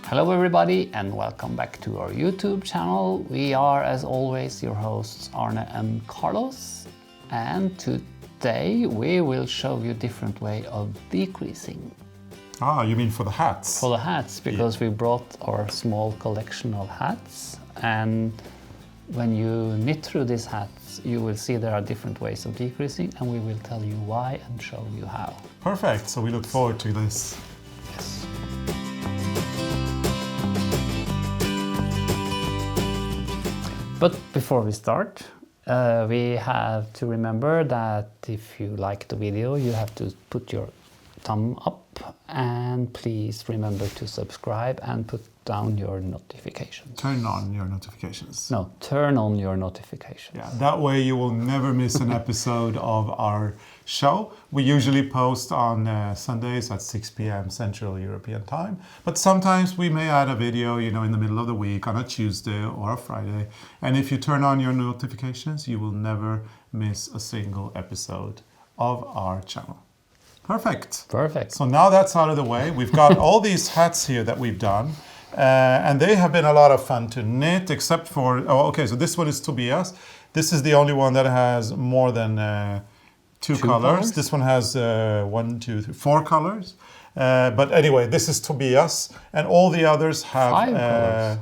Hello everybody and welcome back to our YouTube channel. We are, as always, your hosts Arne and Carlos, and today we will show you a different way of decreasing. Ah, you mean for the hats? For the hats, because we brought our small collection of hats, and when you knit through these hats you will see there are different ways of decreasing, and we will tell you why and show you how. Perfect, so we look forward to this. Yes. But before we start, we have to remember that if you like the video, you have to put your thumb up, and please remember to subscribe and put down your notifications. Turn on your notifications. No, turn on your notifications. Yeah, that way you will never miss an episode of our show. We usually post on Sundays at 6 p.m. Central European time, but sometimes we may add a video, in the middle of the week on a Tuesday or a Friday. And if you turn on your notifications, you will never miss a single episode of our channel. Perfect. Perfect. So now that's out of the way, we've got all these hats here that we've done. And they have been a lot of fun to knit, except for, so this one is Tobias. This is the only one that has more than two colors. This one has 4 colors. But anyway, this is Tobias, and all the others have 5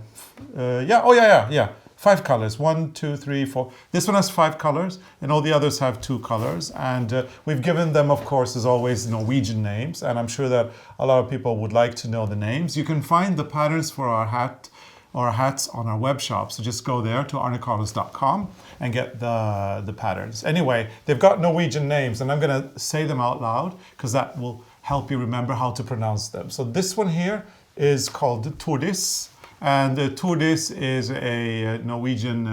colors. Yeah. 5 colors. 1, 2, 3, 4. This one has 5 colors, and all the others have 2 colors. And we've given them, of course, as always, Norwegian names. And I'm sure that a lot of people would like to know the names. You can find the patterns for our hats on our web shop. So just go there to arnecarlos.com and get the patterns. Anyway, they've got Norwegian names, and I'm going to say them out loud because that will help you remember how to pronounce them. So this one here is called Tordis. And Tordis is a Norwegian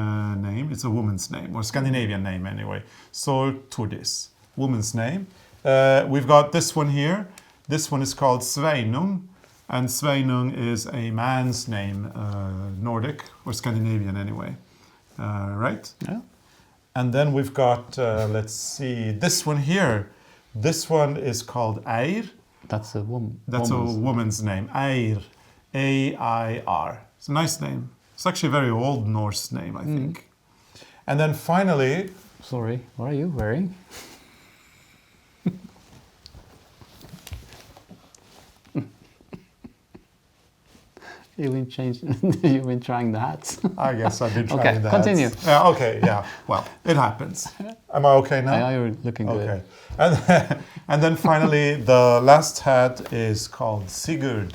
name. It's a woman's name, or Scandinavian name anyway. So Tordis, woman's name. We've got this one here. This one is called Sveinung. And Sveinung is a man's name, Nordic or Scandinavian anyway. Right? Yeah. And then we've got, let's see, this one here. This one is called Eir. That's a woman. That's a woman's name, Eir. A-I-R. It's a nice name. It's actually a very old Norse name, I think. And then finally... Sorry, what are you wearing? You've been trying the hats. I guess I've been trying the hats. Continue. Yeah. Well, it happens. Am I okay now? Yeah, you're looking good. Okay. And then finally, the last hat is called Sigurd.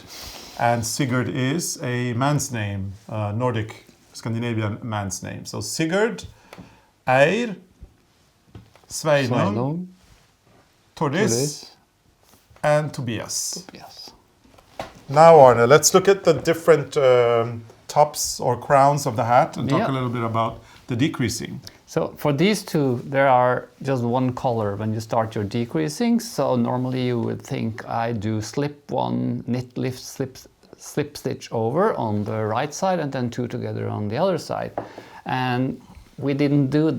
And Sigurd is a man's name, Nordic, Scandinavian man's name. So Sigurd, Eir, Sveinung, Tordis, and Tobias. Now, Arne, let's look at the different tops or crowns of the hat and talk a little bit about the decreasing. So for these two, there are just one color when you start your decreasing. So normally you would think I do slip one, knit, lift, slip stitch over on the right side, and then 2 together on the other side. And we didn't do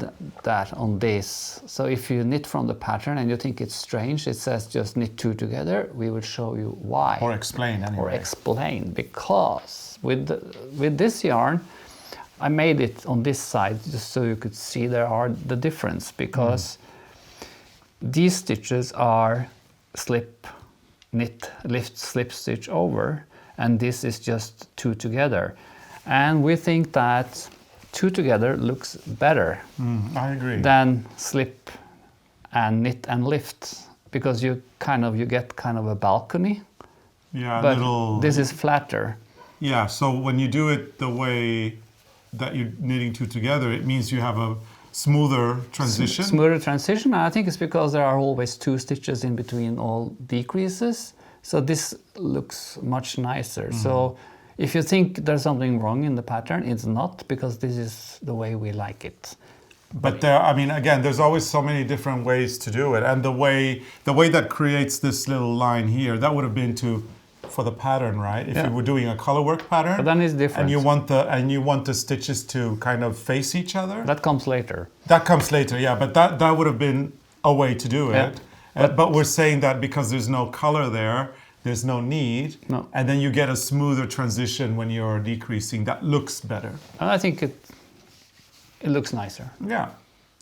that on this. So if you knit from the pattern and you think it's strange, it says just knit 2 together, we will show you why. Or explain anyway. Or explain, because with this yarn, I made it on this side just so you could see there are the difference, because these stitches are slip, knit, lift, slip stitch over, and this is just 2 together. And we think that 2 together looks better I agree. than slip and knit and lift, because you get kind of a balcony. Yeah, but this is flatter. Yeah, so when you do it the way that you're knitting 2 together, it means you have a smoother transition. Smoother transition. I think it's because there are always 2 stitches in between all decreases. So this looks much nicer. So if you think there's something wrong in the pattern, it's not, because this is the way we like it. But again, there's always so many different ways to do it. And the way that creates this little line here, that would have been for the pattern, right? If you were doing a colorwork pattern. But then it's different. And you want the stitches to kind of face each other. That comes later. That comes later, yeah. But that would have been a way to do it. But we're saying that because there's no color there, there's no need. No. And then you get a smoother transition when you're decreasing. That looks better. And I think it looks nicer. Yeah.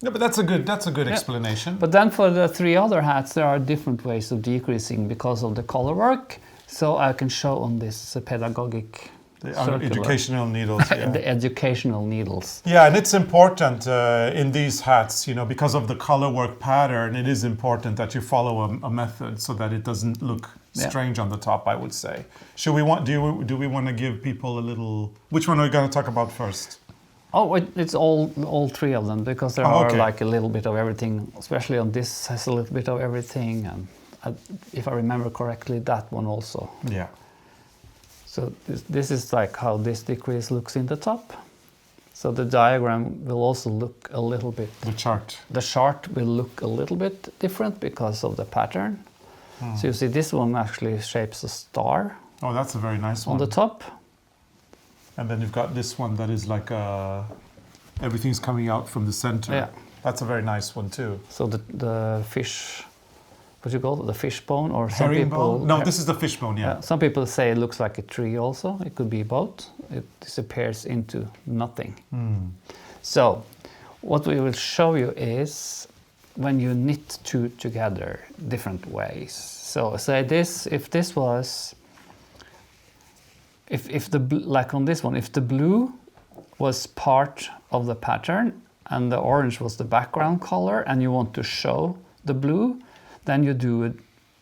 No, but that's a good explanation. But then for the 3 other hats, there are different ways of decreasing because of the color work. So I can show on this pedagogic Educational needles. Yeah. the educational needles. Yeah, and it's important in these hats, you know, because of the color work pattern, it is important that you follow a method so that it doesn't look strange on the top, I would say. Do we want to give people a little... Which one are we going to talk about first? Oh, it's all 3 of them, because there are like a little bit of everything, especially on this has a little bit of everything, and if I remember correctly, that one also. Yeah. So this is like how this decrease looks in the top. So the diagram will also look a little bit... The chart. The chart will look a little bit different because of the pattern. So you see this one actually shapes a star. Oh, that's a very nice one. On the top. And then you've got this one that is like everything's coming out from the center. Yeah. That's a very nice one too. So the fish, what do you call it? The fish bone, or some Herringbone? people... No, this is the fish bone, yeah. Some people say it looks like a tree also. It could be both. It disappears into nothing. So what we will show you is when you knit 2 together different ways. So say this, if this was... If the, like on this one, if the blue was part of the pattern and the orange was the background color and you want to show the blue, then you do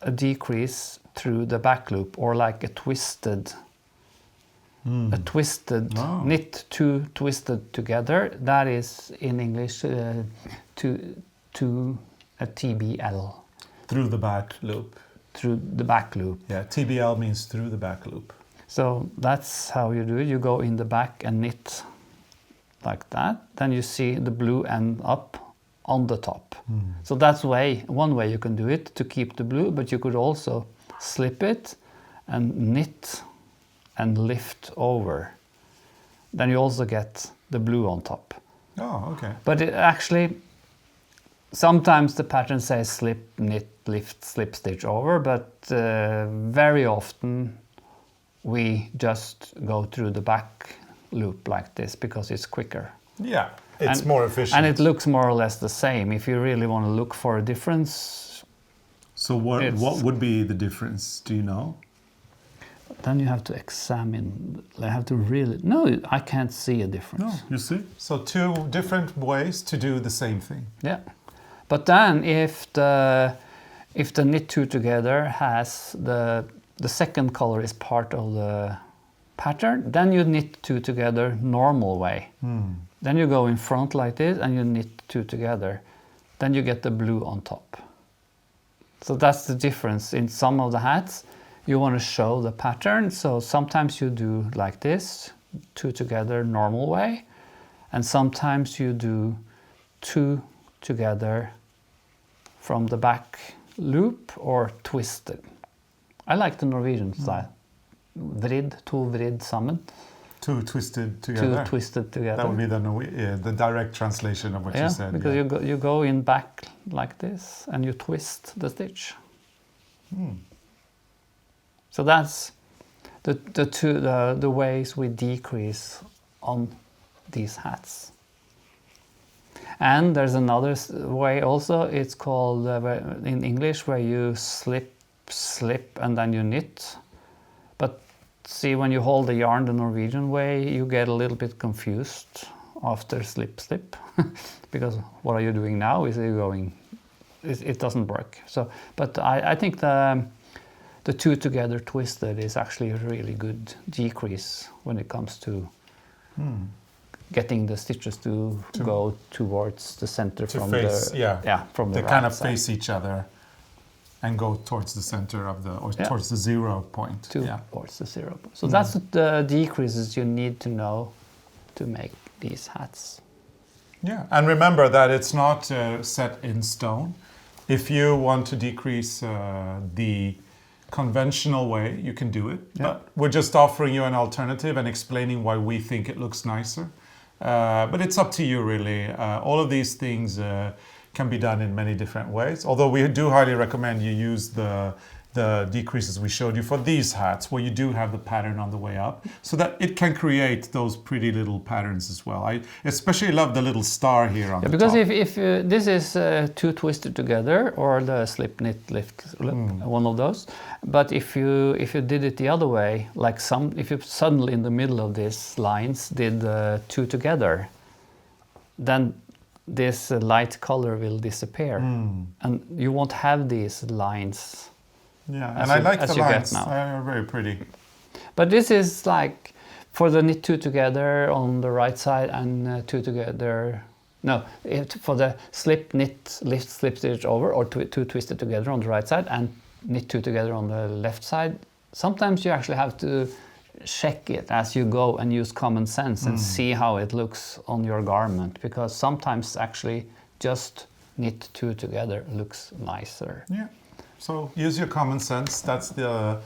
a decrease through the back loop, or like a twisted, knit 2 twisted together. That is in English to a TBL. Through the back loop. Through the back loop. Yeah, TBL means through the back loop. So that's how you do it. You go in the back and knit like that. Then you see the blue end up on the top. So that's one way you can do it to keep the blue, but you could also slip it and knit and lift over. Then you also get the blue on top. Oh, okay. But it actually, sometimes the pattern says slip, knit, lift, slip, stitch over, but very often we just go through the back loop like this because it's quicker. Yeah, it's more efficient. And it looks more or less the same. If you really want to look for a difference. So what would be the difference? Do you know? Then you have to examine. I have to really... No, I can't see a difference. No, you see? So 2 different ways to do the same thing. Yeah. But then if the knit 2 together has the second color is part of the pattern, then you knit 2 together normal way. Then you go in front like this and you knit 2 together. Then you get the blue on top. So that's the difference. In some of the hats, you want to show the pattern. So sometimes you do like this, 2 together normal way. And sometimes you do 2 together from the back loop or twisted. I like the Norwegian style. Vridd, 2 vridd sammen. 2 twisted together. 2 twisted together. That would be the direct translation of what you said. Because you go in back like this and you twist the stitch. So that's the ways we decrease on these hats. And there's another way also. It's called in English where you slip, and then you knit. But see, when you hold the yarn the Norwegian way, you get a little bit confused after slip, because what are you doing now? Is it going? It doesn't work. So, but I think the 2 together twisted is actually a really good decrease when it comes to getting the stitches to go towards the center from face, from the they right kind of side. face each other and go towards the center of towards the 0 point. Towards the 0 point. So that's the decreases you need to know to make these hats. Yeah, and remember that it's not set in stone. If you want to decrease the conventional way, you can do it. But we're just offering you an alternative and explaining why we think it looks nicer. But it's up to you, really. All of these things can be done in many different ways. Although we do highly recommend you use the the decreases we showed you for these hats, where you do have the pattern on the way up, so that it can create those pretty little patterns as well. I especially love the little star here on the because top. if this is two twisted together, or the slip, knit, lift, one of those. But if you did it the other way, like if you suddenly in the middle of these lines did two together, then this light color will disappear, and you won't have these lines. Yeah, and I like the lines. They're very pretty. But this is like for the knit two together on the right side and two together. No, for the slip, knit, lift, slip stitch over, or two twisted together on the right side and knit two together on the left side. Sometimes you actually have to check it as you go and use common sense and see how it looks on your garment, because sometimes actually just knit two together looks nicer. Yeah. So use your common sense. That's the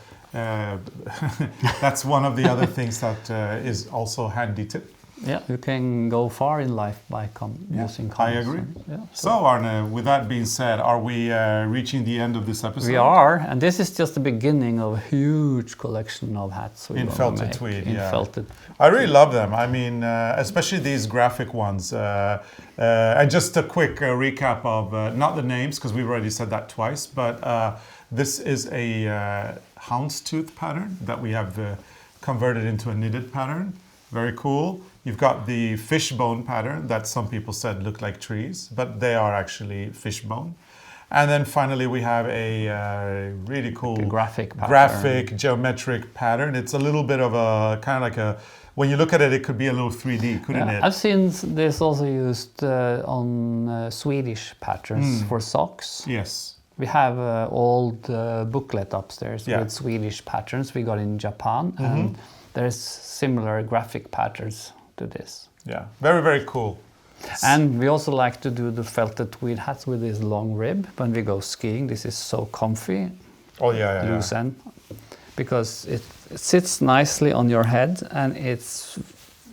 that's one of the other things that is also handy too. Yeah, you can go far in life by using common sense. I agree. Yeah, so Arne, with that being said, are we reaching the end of this episode? We are, and this is just the beginning of a huge collection of hats in felted tweed. Felted. I really love them. I mean, especially these graphic ones. And just a quick recap of not the names, because we've already said that twice, but this is a houndstooth pattern that we have converted into a knitted pattern. Very cool. You've got the fishbone pattern that some people said look like trees, but they are actually fishbone. And then finally we have a really cool graphic geometric pattern. It's a little bit of a kind of like a, when you look at it, it could be a little 3D, couldn't it? I've seen this also used on Swedish patterns for socks. Yes. We have an old booklet upstairs with Swedish patterns we got in Japan, and there's similar graphic patterns to this. Yeah, very, very cool. And we also like to do the felted tweed hats with this long rib when we go skiing. This is so comfy. Oh yeah, loose end, because it sits nicely on your head and it's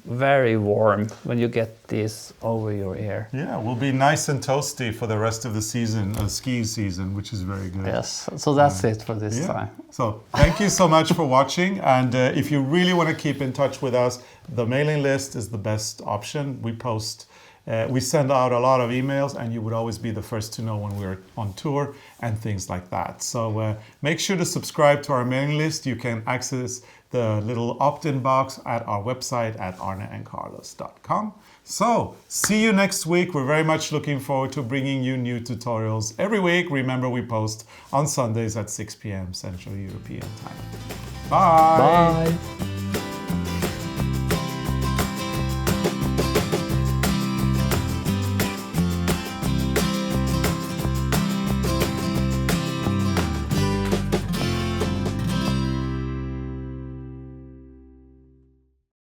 very warm when you get this over your ear. Yeah, will be nice and toasty for the rest of the season, ski season, which is very good. Yes, so that's it for this time. So thank you so much for watching, and if you really want to keep in touch with us, the mailing list is the best option. We send out a lot of emails, and you would always be the first to know when we're on tour and things like that. So make sure to subscribe to our mailing list. You can access the little opt-in box at our website at arneandcarlos.com. So see you next week. We're very much looking forward to bringing you new tutorials every week. Remember, we post on Sundays at 6 p.m. Central European time. Bye. Bye.